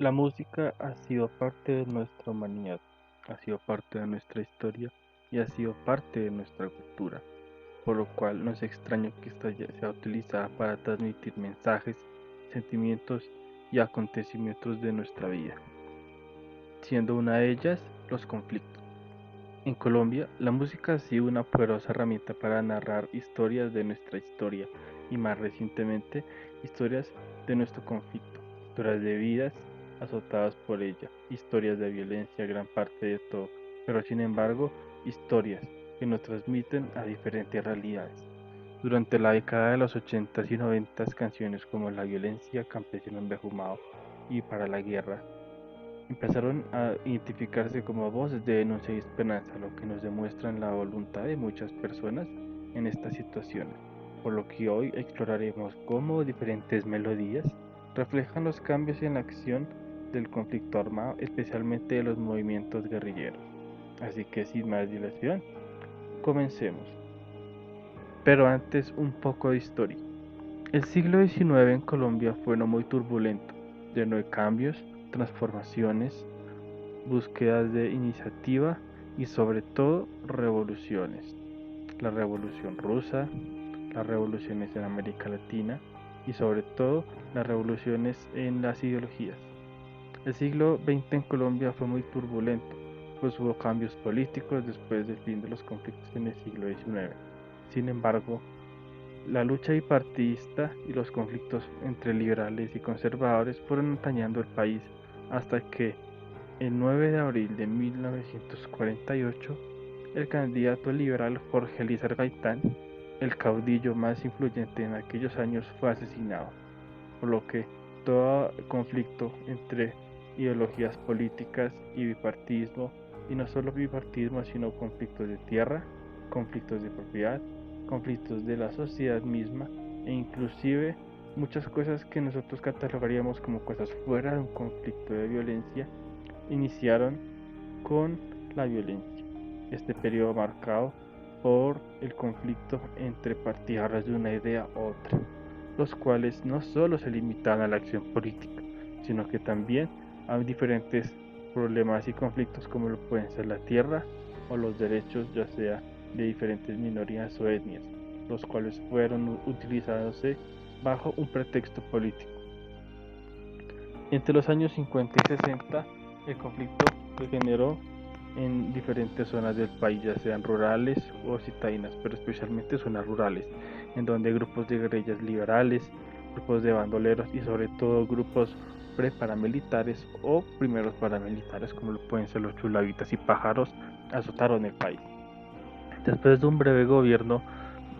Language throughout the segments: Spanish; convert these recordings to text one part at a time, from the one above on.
La música ha sido parte de nuestra humanidad, ha sido parte de nuestra historia y ha sido parte de nuestra cultura, por lo cual no es extraño que esta ya sea utilizada para transmitir mensajes, sentimientos y acontecimientos de nuestra vida, siendo una de ellas los conflictos. En Colombia, la música ha sido una poderosa herramienta para narrar historias de nuestra historia y más recientemente historias de nuestro conflicto, historias de vidas azotadas por ella, historias de violencia, gran parte de todo, pero sin embargo, historias que nos transmiten a diferentes realidades. Durante la década de los 80 y 90 canciones como La violencia, Campesino embrujado y Para la guerra empezaron a identificarse como voces de denuncia y esperanza, lo que nos demuestran la voluntad de muchas personas en estas situaciones, por lo que hoy exploraremos cómo diferentes melodías reflejan los cambios en la acción del conflicto armado, especialmente de los movimientos guerrilleros. Así que sin más dilación, comencemos. Pero antes un poco de historia. El siglo XIX en Colombia fue no muy turbulento, lleno de cambios, transformaciones, búsquedas de iniciativa y sobre todo revoluciones. La revolución rusa, las revoluciones en América Latina y sobre todo las revoluciones en las ideologías. El siglo XX en Colombia fue muy turbulento, pues hubo cambios políticos después del fin de los conflictos en el siglo XIX. Sin embargo, la lucha bipartidista y los conflictos entre liberales y conservadores fueron atañando el país hasta que el 9 de abril de 1948, el candidato liberal Jorge Elías Gaitán, el caudillo más influyente en aquellos años, fue asesinado, por lo que todo conflicto entre ideologías políticas y bipartidismo, y no solo bipartidismo, sino conflictos de tierra, conflictos de propiedad, conflictos de la sociedad misma, e inclusive muchas cosas que nosotros catalogaríamos como cosas fuera de un conflicto de violencia, iniciaron con la violencia. Este periodo marcado por el conflicto entre partidarios de una idea u otra, los cuales no solo se limitan a la acción política, sino que también hay diferentes problemas y conflictos como lo pueden ser la tierra o los derechos, ya sea de diferentes minorías o etnias, los cuales fueron utilizándose bajo un pretexto político. Entre los años 50 y 60, el conflicto se generó en diferentes zonas del país, ya sean rurales o citadinas, pero especialmente zonas rurales, en donde grupos de guerrillas liberales, grupos de bandoleros y sobre todo grupos pre-paramilitares o primeros paramilitares, como lo pueden ser los chulavitas y pájaros, azotaron el país. Después de un breve gobierno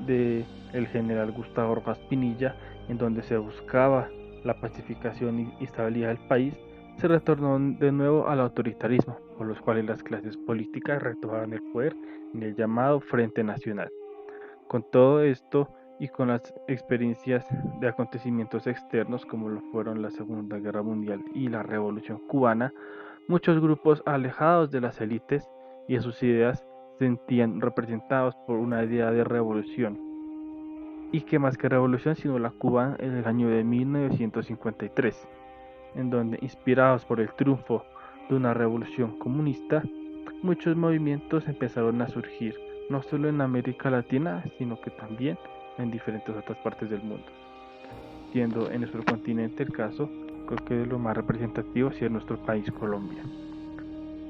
de el general Gustavo Ordaz Pinilla, en donde se buscaba la pacificación y estabilidad del país, se retornó de nuevo al autoritarismo, por los cuales las clases políticas retomaron el poder en el llamado Frente Nacional. Con todo esto y con las experiencias de acontecimientos externos como lo fueron la Segunda Guerra Mundial y la Revolución Cubana, muchos grupos alejados de las élites y de sus ideas se sentían representados por una idea de revolución, y que más que revolución sino la Cuba en el año de 1953, en donde, inspirados por el triunfo de una revolución comunista, muchos movimientos empezaron a surgir, no solo en América Latina, sino que también en diferentes otras partes del mundo, siendo en nuestro continente el caso, creo que de lo más representativo sí es nuestro país, Colombia.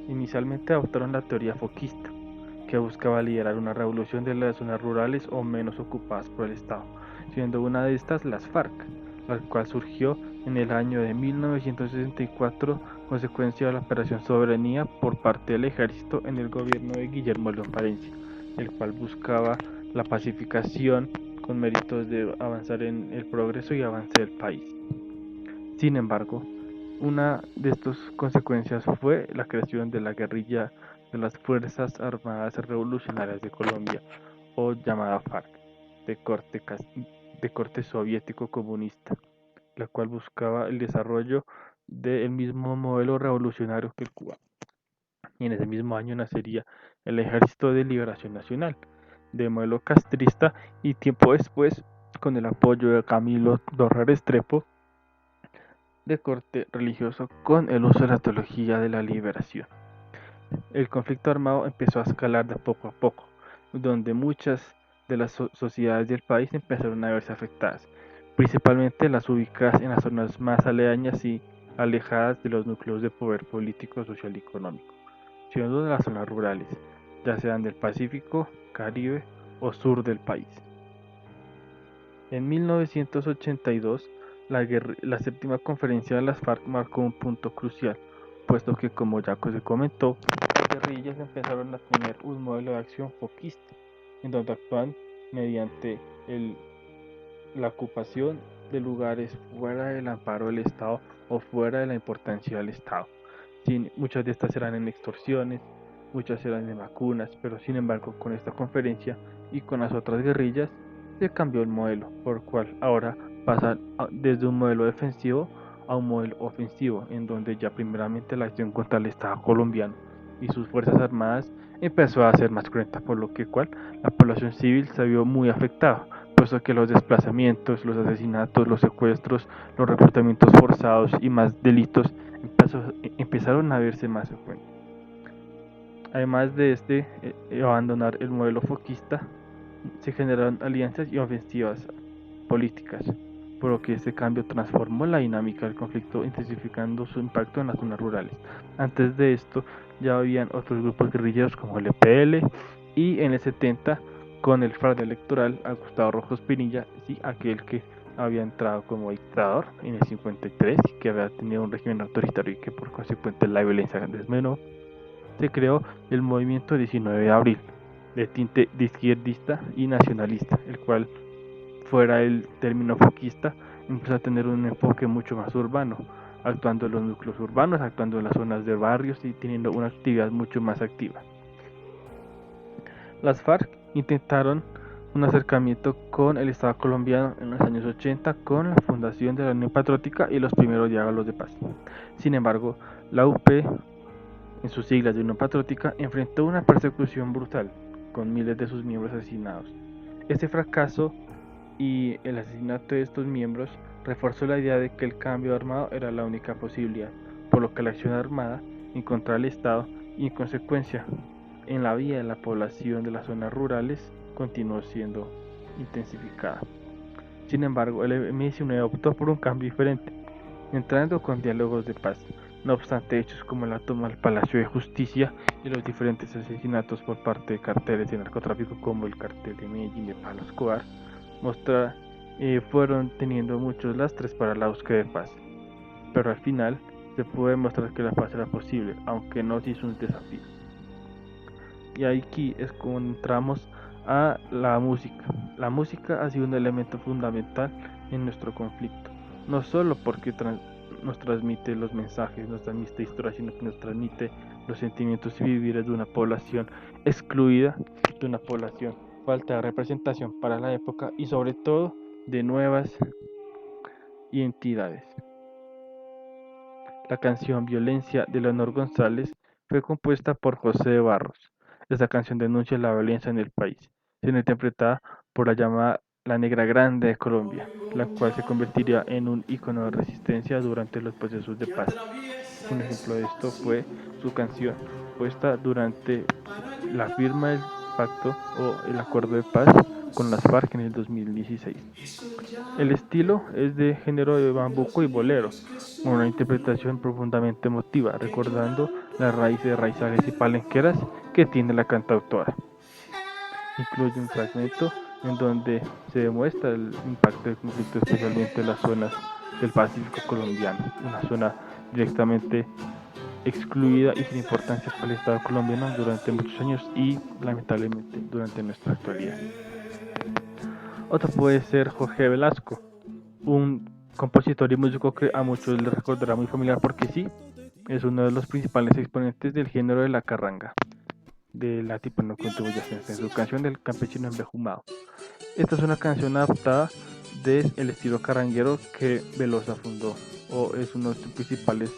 Inicialmente adoptaron la teoría foquista, que buscaba liderar una revolución de las zonas rurales o menos ocupadas por el Estado, siendo una de estas las FARC, la cual surgió en el año de 1964 consecuencia de la Operación Soberanía por parte del ejército en el gobierno de Guillermo León Valencia, el cual buscaba la pacificación con méritos de avanzar en el progreso y avance del país. Sin embargo, una de estas consecuencias fue la creación de la guerrilla de las Fuerzas Armadas Revolucionarias de Colombia, o llamada FARC, de corte, de corte soviético comunista, la cual buscaba el desarrollo del mismo modelo revolucionario que el cubano. Y en ese mismo año nacería el Ejército de Liberación Nacional, de modelo castrista, y tiempo después, con el apoyo de Camilo Dorra Restrepo, de corte religioso con el uso de la teología de la liberación. El conflicto armado empezó a escalar de poco a poco, donde muchas de las sociedades del país empezaron a verse afectadas, principalmente las ubicadas en las zonas más aledañas y alejadas de los núcleos de poder político, social y económico, siendo de las zonas rurales, ya sean del Pacífico, Caribe o sur del país. En 1982, la séptima conferencia de las FARC marcó un punto crucial, puesto que, como ya se comentó, las guerrillas empezaron a tener un modelo de acción foquista, en donde actúan mediante la ocupación de lugares fuera del amparo del Estado o fuera de la importancia del Estado. Muchas de estas eran en extorsiones, muchas eran en vacunas, pero sin embargo con esta conferencia y con las otras guerrillas se cambió el modelo, por lo cual ahora pasa desde un modelo defensivo a un modelo ofensivo, en donde ya primeramente la acción contra el Estado colombiano y sus fuerzas armadas empezó a ser más cruenta, por lo que cual la población civil se vio muy afectada, puesto que los desplazamientos, los asesinatos, los secuestros, los reclutamientos forzados y más delitos empezaron a verse más frecuentes. Además de abandonar el modelo foquista, se generaron alianzas y ofensivas políticas, por lo que este cambio transformó la dinámica del conflicto, intensificando su impacto en las zonas rurales. Antes de esto ya habían otros grupos guerrilleros como el EPL y en el 70 con el fraude electoral a Gustavo Rojas Pinilla, sí, aquel que había entrado como dictador en el 53 y que había tenido un régimen autoritario y que por consecuente la violencia desmenó, se creó el movimiento 19 de abril, de tinte de izquierdista y nacionalista, el cual fuera el término foquista, empezó a tener un enfoque mucho más urbano, actuando en los núcleos urbanos, actuando en las zonas de barrios y teniendo una actividad mucho más activa. Las FARC intentaron un acercamiento con el Estado colombiano en los años 80 con la fundación de la Unión Patriótica y los primeros diálogos de paz. Sin embargo, la UP, en sus siglas de Unión Patriótica, enfrentó una persecución brutal, con miles de sus miembros asesinados. Este fracaso y el asesinato de estos miembros reforzó la idea de que el cambio armado era la única posibilidad, por lo que la acción armada en contra del Estado y en consecuencia en la vida de la población de las zonas rurales continuó siendo intensificada. Sin embargo, el M-19 optó por un cambio diferente, entrando con diálogos de paz. No obstante, hechos como la toma del Palacio de Justicia y los diferentes asesinatos por parte de carteles de narcotráfico como el cartel de Medellín de Pablo Escobar fueron teniendo muchos lastres para la búsqueda de paz. Pero al final se pudo demostrar que la paz era posible, aunque no se hizo un desafío. Y aquí es como entramos a la música. La música ha sido un elemento fundamental en nuestro conflicto, no solo porque nos transmite los mensajes, nos transmite historia, sino que nos transmite los sentimientos y vivires de una población excluida, de una población falta de representación para la época y sobre todo de nuevas identidades. La canción Violencia de Leonor González fue compuesta por José de Barros. Esta canción denuncia la violencia en el país, siendo interpretada por la llamada La Negra Grande de Colombia, la cual se convertiría en un icono de resistencia durante los procesos de paz. Un ejemplo de esto fue su canción, puesta durante la firma del pacto o el acuerdo de paz con las FARC en el 2016. El estilo es de género de bambuco y bolero, con una interpretación profundamente emotiva, recordando las raíces raizales y palenqueras que tiene la cantautora. Incluye un fragmento en donde se demuestra el impacto del conflicto, especialmente en las zonas del Pacífico colombiano, una zona directamente excluida y sin importancia para el Estado colombiano durante muchos años y lamentablemente durante nuestra actualidad. Otro puede ser Jorge Velasco, un compositor y músico que a muchos les recordará muy familiar porque sí, es uno de los principales exponentes del género de la carranga, de la tipo no contribuyación, en su canción del campesino embejumado. Esta es una canción adaptada del estilo carranguero que Velosa fundó, o es uno de sus principales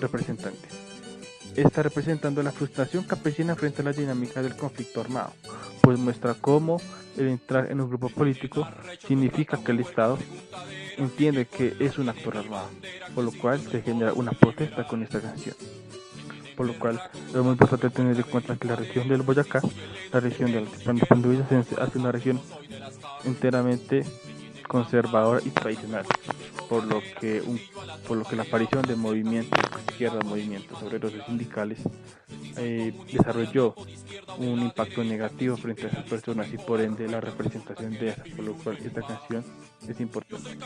representantes. Está representando la frustración campesina frente a la dinámica del conflicto armado, pues muestra cómo el entrar en un grupo político significa que el Estado entiende que es un actor armado, por lo cual se genera una protesta con esta canción. Por lo cual es muy importante tener en cuenta que la región del Boyacá, la región del Altiplano Villavicense, hace una región enteramente conservadora y tradicional, por lo que la aparición de movimientos izquierdas, movimientos obreros y sindicales desarrolló un impacto negativo frente a esas personas y por ende la representación de esas, por lo cual esta canción es importante.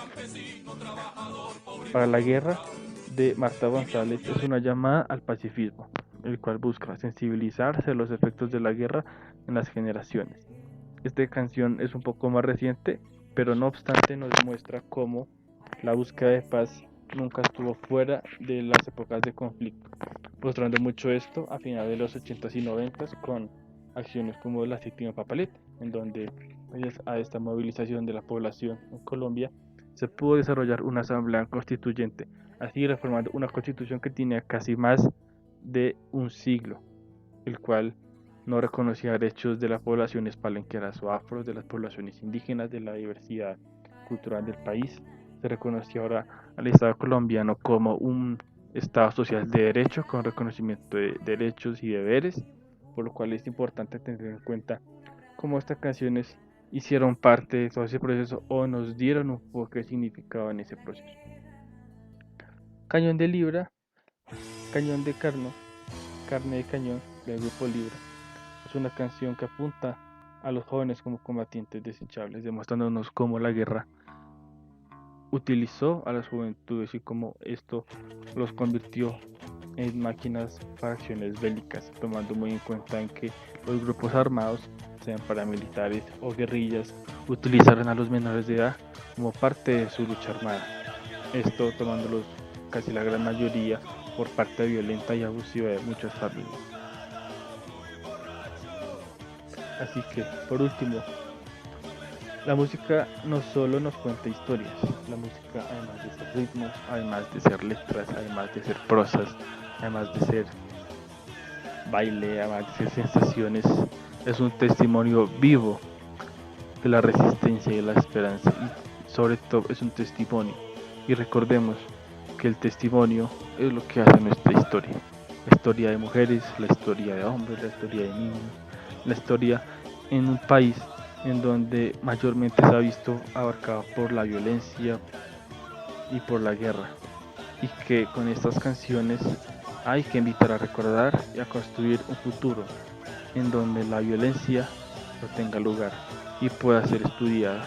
Para la guerra de Marta González es una llamada al pacifismo, el cual busca sensibilizarse a los efectos de la guerra en las generaciones. Esta canción es un poco más reciente, pero no obstante nos muestra cómo la búsqueda de paz nunca estuvo fuera de las épocas de conflicto, mostrando mucho esto a finales de los 80s y 90s con acciones como la séptima papeleta, en donde gracias a esta movilización de la población en Colombia se pudo desarrollar una asamblea constituyente, así reformando una constitución que tenía casi más de un siglo, el cual no reconocía derechos de las poblaciones palenqueras o afros, de las poblaciones indígenas, de la diversidad cultural del país. Se reconoció ahora al Estado colombiano como un Estado social de derecho con reconocimiento de derechos y deberes, por lo cual es importante tener en cuenta cómo estas canciones hicieron parte de todo ese proceso o nos dieron un poco de significado en ese proceso. Cañón de Libra, Cañón de Carno, Carne de Cañón del grupo Libra. Es una canción que apunta a los jóvenes como combatientes desechables, demostrándonos cómo la guerra utilizó a las juventudes y cómo esto los convirtió en máquinas para acciones bélicas, tomando muy en cuenta en que los grupos armados, sean paramilitares o guerrillas, utilizaron a los menores de edad como parte de su lucha armada. Esto tomándolos casi la gran mayoría por parte violenta y abusiva de muchas familias. Así que, por último, la música no solo nos cuenta historias, la música además de ser ritmos, además de ser letras, además de ser prosas, además de ser baile, además de ser sensaciones, es un testimonio vivo de la resistencia y de la esperanza y sobre todo es un testimonio. Y recordemos que el testimonio es lo que hace nuestra historia. La historia de mujeres, la historia de hombres, la historia de niños, la historia en un país en donde mayormente se ha visto abarcado por la violencia y por la guerra, y que con estas canciones hay que invitar a recordar y a construir un futuro en donde la violencia no tenga lugar y pueda ser estudiada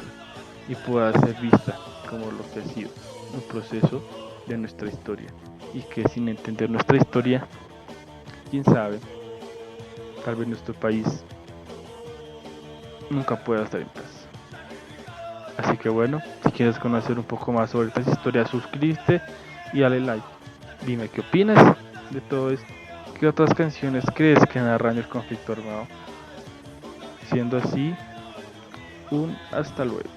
y pueda ser vista como lo que ha sido un proceso de nuestra historia, y que sin entender nuestra historia, quién sabe, tal vez nuestro país nunca pueda estar en paz. Así que bueno, si quieres conocer un poco más sobre estas historias, suscríbete y dale like. Dime qué opinas de todo esto. ¿Qué otras canciones crees que narran el conflicto armado? Siendo así, hasta luego.